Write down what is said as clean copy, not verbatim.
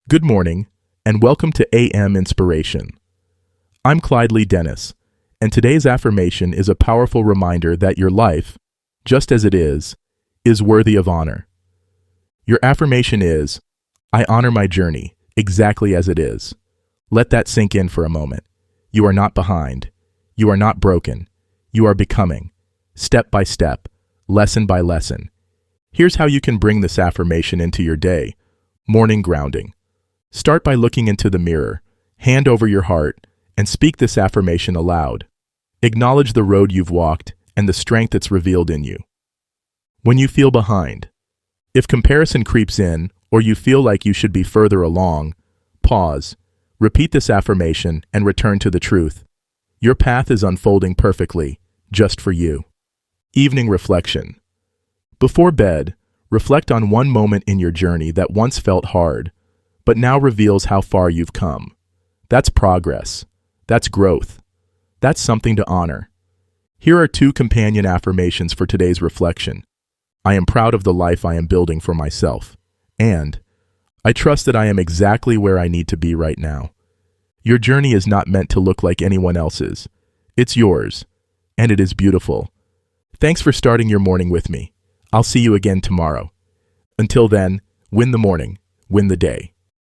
Good morning, and welcome to AM Inspiration. I'm Clyde Lee Dennis, and today's affirmation is a powerful reminder that your life, just as it is worthy of honor. Your affirmation is, I honor my journey, exactly as it is. Let that sink in for a moment. You are not behind. You are not broken. You are becoming, step by step, lesson by lesson. Here's how you can bring this affirmation into your day. Morning grounding. Start by looking into the mirror, hand over your heart, and speak this affirmation aloud. Acknowledge the road you've walked and the strength it's revealed in you. When you feel behind, if comparison creeps in or you feel like you should be further along, pause, repeat this affirmation, and return to the truth. Your path is unfolding perfectly, just for you. Evening reflection. Before bed, reflect on one moment in your journey that once felt hard, but now reveals how far you've come. That's progress. That's growth. That's something to honor. Here are 2 companion affirmations for today's reflection. I am proud of the life I am building for myself. And I trust that I am exactly where I need to be right now. Your journey is not meant to look like anyone else's. It's yours, and it is beautiful. Thanks for starting your morning with me. I'll see you again tomorrow. Until then, win the morning, win the day.